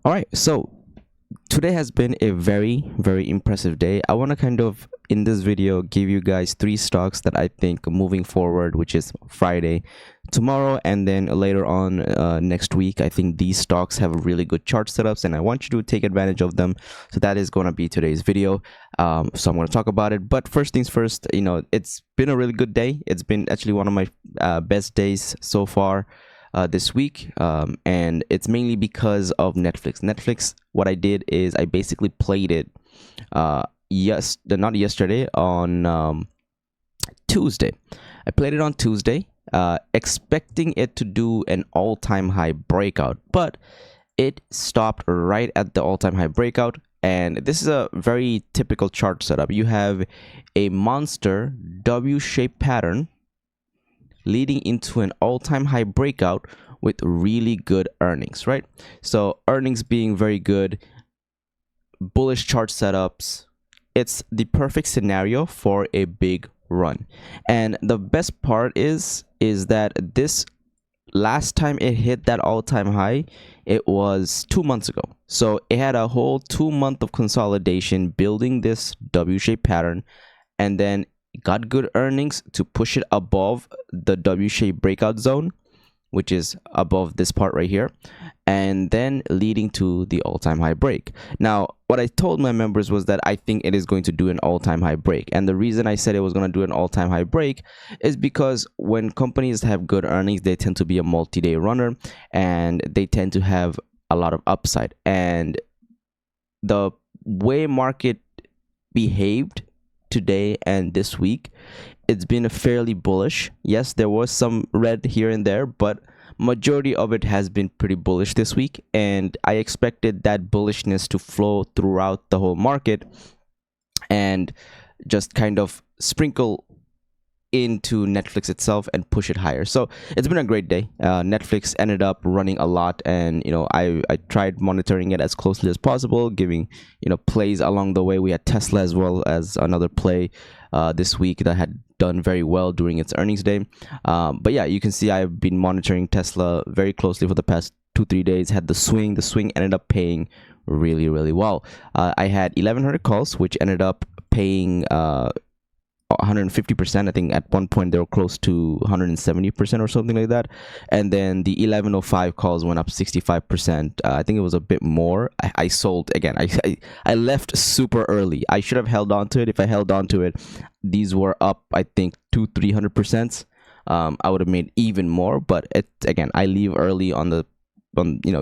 All right, so today has been a very impressive day. I want to kind of in this video give you guys three stocks that I think moving forward, which is Friday, tomorrow, and then later on next week. I think these stocks have really good chart setups and I want you to take advantage of them. So that is going to be today's video. So I'm going to talk about it, but first things first, it's been a really good day. It's been actually one of my best days so far this week, and it's mainly because of Netflix. What I did is I basically played it not yesterday, on Tuesday. I played it on Tuesday, expecting it to do an all-time high breakout, but it stopped right at the all-time high breakout. And this is a very typical chart setup. You have a monster W-shaped pattern leading into an all-time high breakout with really good earnings, right? So earnings being very good, bullish chart setups, it's the perfect scenario for a big run. And the best part is that this last time it hit that all-time high, it was 2 months ago. So it had a whole 2 month of consolidation building this W-shaped pattern, and then got good earnings to push it above the W-shaped breakout zone, which is above this part right here, and then leading to the all-time high break. Now, what I told my members was that I think it is going to do an all-time high break. And the reason I said it was going to do an all-time high break is because when companies have good earnings, they tend to be a multi-day runner and they tend to have a lot of upside. And the way market behaved today and this week, it's been fairly bullish. Yes, there was some red here and there, but majority of it has been pretty bullish this week, and I expected that bullishness to flow throughout the whole market and just kind of sprinkle into Netflix itself and push it higher. So it's been a great day. Netflix ended up running a lot, and I tried monitoring it as closely as possible, giving plays along the way. We had Tesla as well as another play this week that had done very well during its earnings day. But yeah, you can see I've been monitoring Tesla very closely for the past 2-3 days. Had the swing ended up paying really well. I had 1100 calls, which ended up paying 150%. I think at one point they were close to 170% or something like that. And then the 1105 calls went up 65%. I think it was a bit more. I sold again. I left super early. I should have held on to it. If I held on to it, these were up, I think, 200-300%. I would have made even more, but again, I leave early on the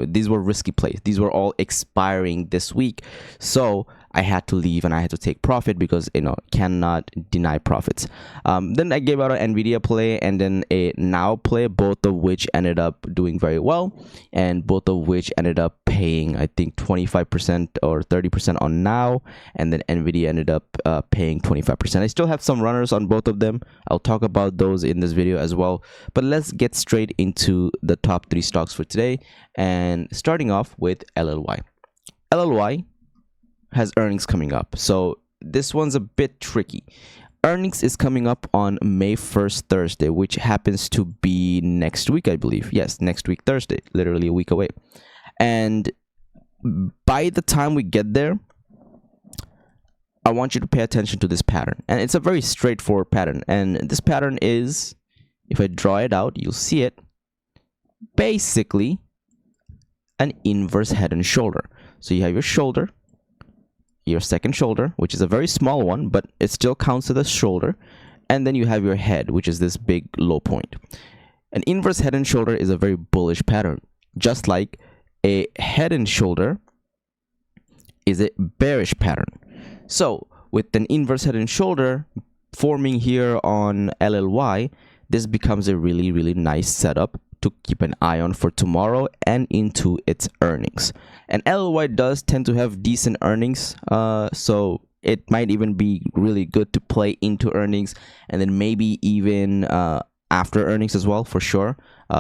these were risky plays. These were all expiring this week, so I had to leave and I had to take profit because cannot deny profits. Then I gave out an Nvidia play and then a Now play, both of which ended up doing very well, and both of which ended up paying, I think, 25% or 30% on Now, and then Nvidia ended up paying 25%. I still have some runners on both of them. I'll talk about those in this video as well, but let's get straight into the top 3 stocks for today, and starting off with LLY. LLY has earnings coming up, so this one's a bit tricky. Earnings is coming up on May 1st, Thursday, which happens to be next week, I believe. Yes, next week, Thursday, literally a week away. And by the time we get there, I want you to pay attention to this pattern. And it's a very straightforward pattern. And this pattern is, if I draw it out, you'll see it, basically an inverse head and shoulder. So you have your shoulder, your second shoulder, which is a very small one, but it still counts as a shoulder, and then you have your head, which is this big low point. An inverse head and shoulder is a very bullish pattern, just like a head and shoulder is a bearish pattern. So with an inverse head and shoulder forming here on LLY, this becomes a really nice setup to keep an eye on for tomorrow and into its earnings. And LLY does tend to have decent earnings, so it might even be really good to play into earnings, and then maybe even after earnings as well, for sure.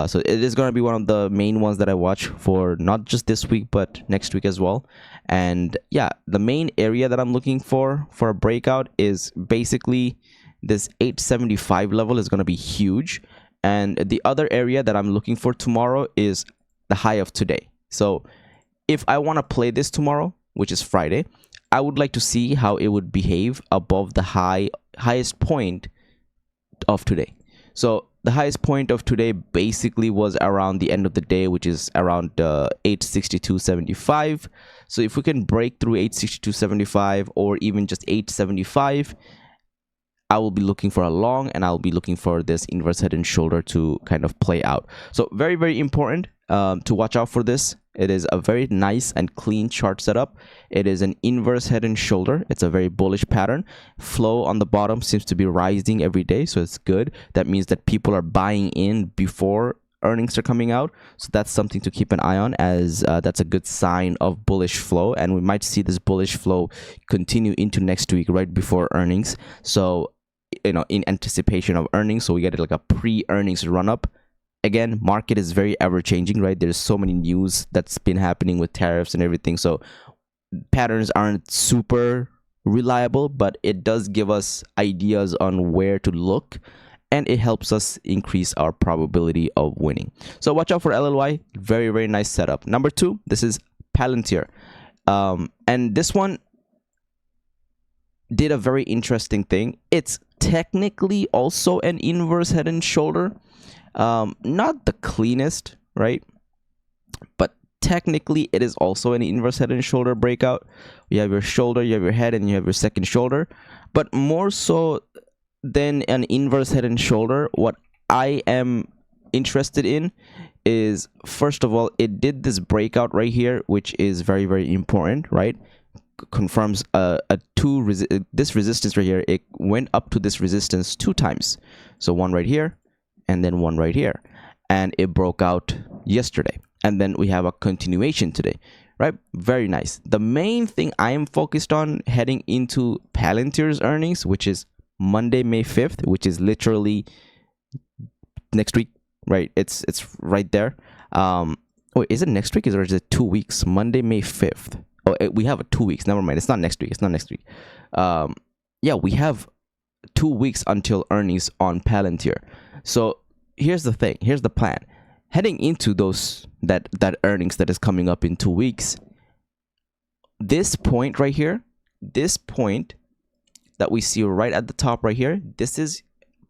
So it is going to be one of the main ones that I watch for, not just this week but next week as well. And yeah, the main area that I'm looking for a breakout is basically this 875 level is going to be huge. And the other area that I'm looking for tomorrow is the high of today. So if I want to play this tomorrow, which is Friday, I would like to see how it would behave above the highest point of today. So the highest point of today basically was around the end of the day, which is around 862.75. So if we can break through 862.75 or even just 875, I will be looking for a long, and I'll be looking for this inverse head and shoulder to kind of play out. So very, very important to watch out for this. It is a very nice and clean chart setup. It is an inverse head and shoulder. It's a very bullish pattern. Flow on the bottom seems to be rising every day, so it's good. That means that people are buying in before earnings are coming out, so that's something to keep an eye on, as that's a good sign of bullish flow, and we might see this bullish flow continue into next week right before earnings. So in anticipation of earnings, so we get like a pre-earnings run up. Again, market is very ever changing, right? There's so many news that's been happening with tariffs and everything, so patterns aren't super reliable, but it does give us ideas on where to look, and it helps us increase our probability of winning. So watch out for LLY. Very, very nice setup. Number 2, this is Palantir, and this one did a very interesting thing. It's technically also an inverse head and shoulder, not the cleanest, right? But technically it is also an inverse head and shoulder breakout. You have your shoulder, you have your head, and you have your second shoulder. But more so than an inverse head and shoulder, what I am interested in is, first of all, it did this breakout right here, which is very, very important, right? Confirms this resistance right here. It went up to this resistance 2 times, so one right here and then one right here, and it broke out yesterday, and then we have a continuation today, right? Very nice. The main thing I am focused on heading into Palantir's earnings, which is Monday, May 5th, which is literally next week, right? It's right there. Wait, is it next week, or is it 2 weeks? Monday, May 5th. Oh, we have 2 weeks. Never mind. It's not next week. It's not next week. Yeah, we have 2 weeks until earnings on Palantir. So here's the thing. Here's the plan. Heading into that earnings that is coming up in 2 weeks, this point right here, this point that we see right at the top right here, this is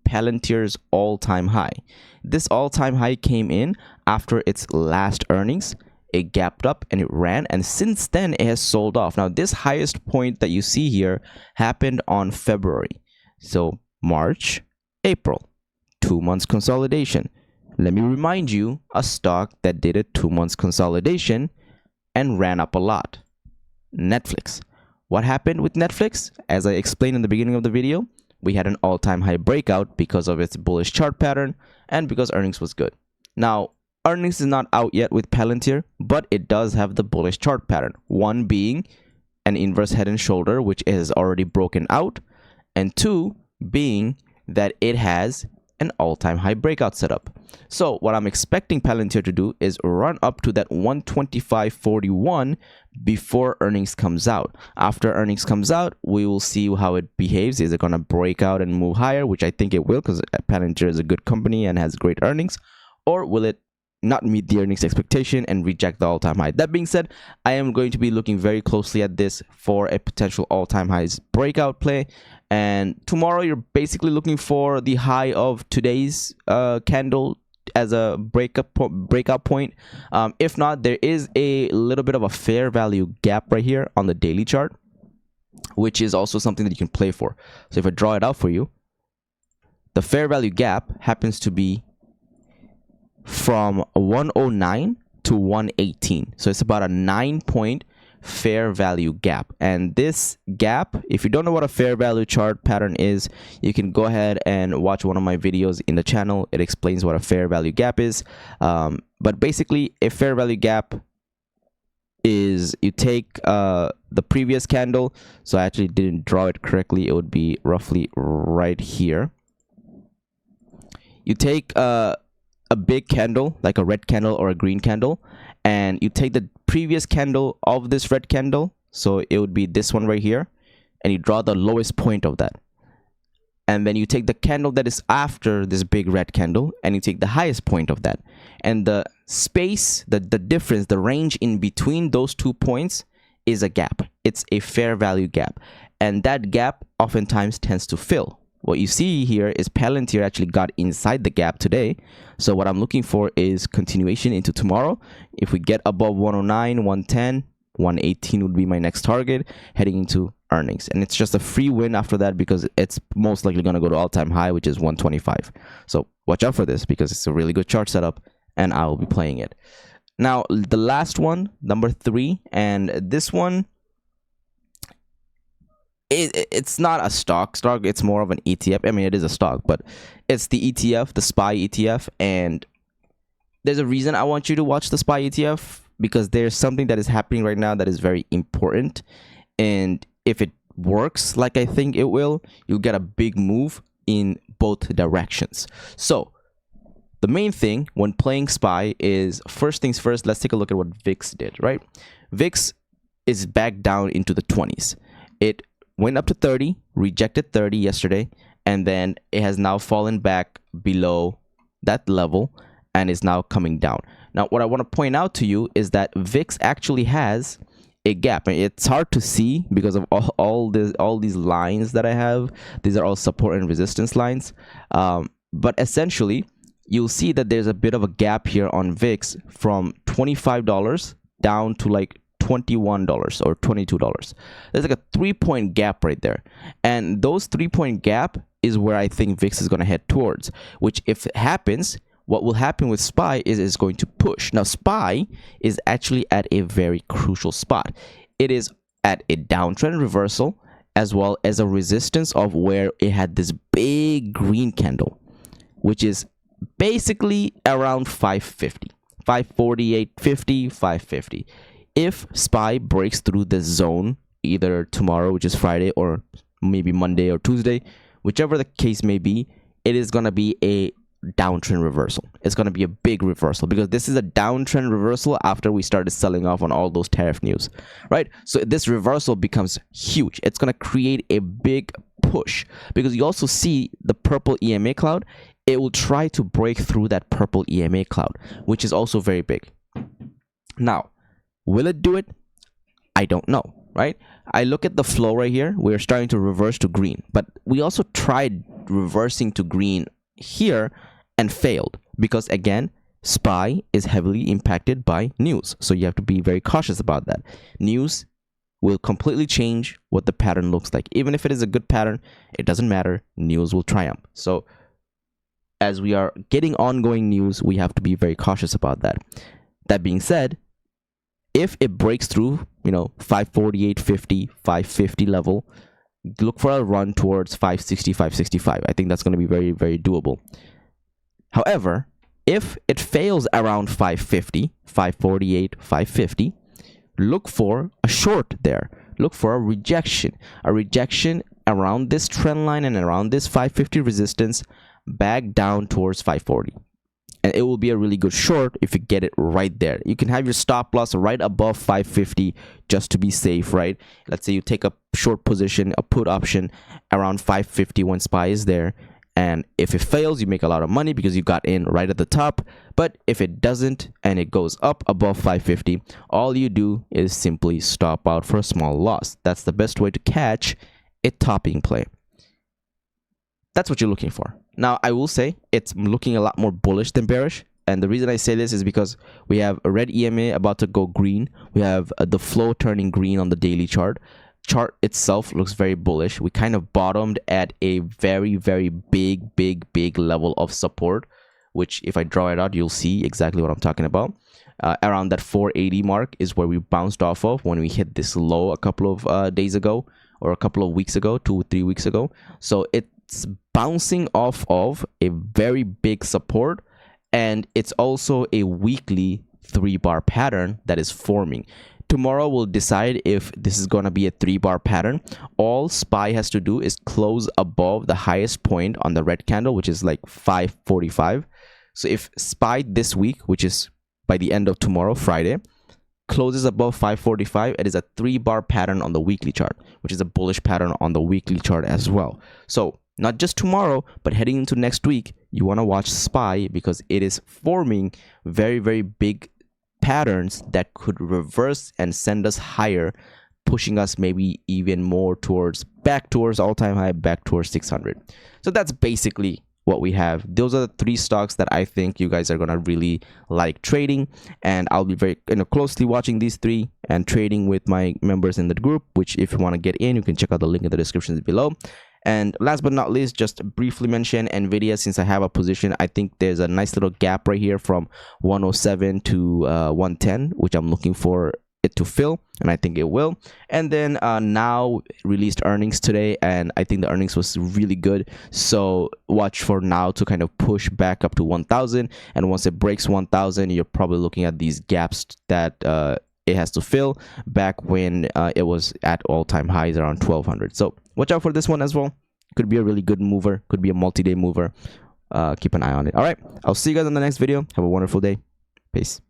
Palantir's all-time high. This all-time high came in after its last earnings. It gapped up and it ran, and since then it has sold off. Now this highest point that you see here happened on February. So March, April, 2 months consolidation. Let me remind you, a stock that did a 2 months consolidation and ran up a lot. Netflix. What happened with Netflix? As I explained in the beginning of the video, we had an all-time high breakout because of its bullish chart pattern and because earnings was good. Now, earnings is not out yet with Palantir, but it does have the bullish chart pattern. One being an inverse head and shoulder, which is already broken out, and 2 being that it has an all-time high breakout setup. So what I'm expecting Palantir to do is run up to that 125.41 before earnings comes out. After earnings comes out, we will see how it behaves. Is it going to break out and move higher, which I think it will, because Palantir is a good company and has great earnings, or will it not meet the earnings expectation and reject the all-time high? That being said, I am going to be looking very closely at this for a potential all-time highs breakout play. And tomorrow you're basically looking for the high of today's candle as a breakout point. If not, there is a little bit of a fair value gap right here on the daily chart, which is also something that you can play for. So if I draw it out for you, the fair value gap happens to be from 109 to 118. So it's about a 9-point fair value gap. And this gap, if you don't know what a fair value chart pattern is, you can go ahead and watch one of my videos in the channel. It explains what a fair value gap is. But basically, a fair value gap is you take the previous candle. So I actually didn't draw it correctly. It would be roughly right here. You take a big candle, like a red candle or a green candle, and you take the previous candle of this red candle, so it would be this one right here, and you draw the lowest point of that. and then you take the candle that is after this big red candle and you take the highest point of that, and the space, the difference, the range in between those 2 points is a gap. It's a fair value gap, and that gap oftentimes tends to fill. What you see here is Palantir actually got inside the gap today. So what I'm looking for is continuation into tomorrow. If we get above 109, 110, 118 would be my next target heading into earnings. And it's just a free win after that because it's most likely going to go to all-time high, which is 125. So watch out for this because it's a really good chart setup and I will be playing it. Now, the last one, number 3, and this one, it's not a stock, it's more of an ETF. I mean, it is a stock, but it's the ETF, the SPY ETF. And there's a reason I want you to watch the SPY ETF, because there's something that is happening right now that is very important. And if it works like I think it will, you'll get a big move in both directions. So the main thing when playing SPY is, first things first, let's take a look at what VIX did, right? VIX is back down into the 20s. It went up to 30, rejected 30 yesterday, and then it has now fallen back below that level and is now coming down. Now, what I want to point out to you is that VIX actually has a gap. It's hard to see because of all these lines that I have. These are all support and resistance lines. But essentially, you'll see that there's a bit of a gap here on VIX from $25 down to like $21 or $22. There's like a 3-point gap right there, and those 3-point gap is where I think VIX is going to head towards, which if it happens, what will happen with SPY is it's going to push. Now SPY is actually at a very crucial spot. It is at a downtrend reversal as well as a resistance of where it had this big green candle, which is basically around 550, 548.50, 550. If SPY breaks through this zone either tomorrow, which is Friday, or maybe Monday or Tuesday, whichever the case may be, it is going to be a downtrend reversal. It's going to be a big reversal because this is a downtrend reversal after we started selling off on all those tariff news, right? So this reversal becomes huge. It's going to create a big push because you also see the purple EMA cloud. It will try to break through that purple EMA cloud, which is also very big. Now, will it do it? I don't know, right? I look at the flow right here. We're starting to reverse to green, but we also tried reversing to green here and failed because, again, SPY is heavily impacted by news. So you have to be very cautious about that. News will completely change what the pattern looks like. Even if it is a good pattern, it doesn't matter. News will triumph. So as we are getting ongoing news, we have to be very cautious about that. That being said, if it breaks through, 548.50, 550 level, look for a run towards 560, 565. I think that's going to be very, very doable. However, if it fails around 550, 548, 550, look for a short there. Look for a rejection around this trend line and around this 550 resistance, back down towards 540. And it will be a really good short if you get it right there. You can have your stop loss right above 550 just to be safe, right? Let's say you take a short position, a put option around 550 when SPY is there. And if it fails, you make a lot of money because you got in right at the top. But if it doesn't and it goes up above 550, all you do is simply stop out for a small loss. That's the best way to catch a topping play. That's what you're looking for. Now, I will say it's looking a lot more bullish than bearish. And the reason I say this is because we have a red EMA about to go green. We have the flow turning green on the daily chart. Chart itself looks very bullish. We kind of bottomed at a very, very big level of support, which if I draw it out, you'll see exactly what I'm talking about. Around that 480 mark is where we bounced off of when we hit this low a couple of days ago, or a couple of weeks ago, 2 or 3 weeks ago. So it's bouncing off of a very big support, and it's also a weekly 3-bar pattern that is forming. Tomorrow we'll decide if this is going to be a 3-bar pattern. All SPY has to do is close above the highest point on the red candle, which is like 545. So if SPY this week, which is by the end of tomorrow, Friday, closes above 545, it is a 3-bar pattern on the weekly chart, which is a bullish pattern on the weekly chart as well. So not just tomorrow, but heading into next week, you want to watch SPY because it is forming very, very big patterns that could reverse and send us higher, pushing us maybe even more back towards all-time high, back towards 600. So that's basically what we have. Those are the 3 stocks that I think you guys are gonna really like trading, and I'll be very closely watching these 3 and trading with my members in the group, which if you want to get in, you can check out the link in the description below. And last but not least, just briefly mention Nvidia. Since I have a position, I think there's a nice little gap right here from 107 to 110, which I'm looking for it to fill, and I think it will. And then Now released earnings today, and I think the earnings was really good, so watch for Now to kind of push back up to 1000, and once it breaks 1000, you're probably looking at these gaps that it has to fill back when it was at all-time highs around 1200. So watch out for this one as well. Could be a really good mover, could be a multi-day mover. Keep an eye on it. All right, I'll see you guys in the next video. Have a wonderful day. Peace.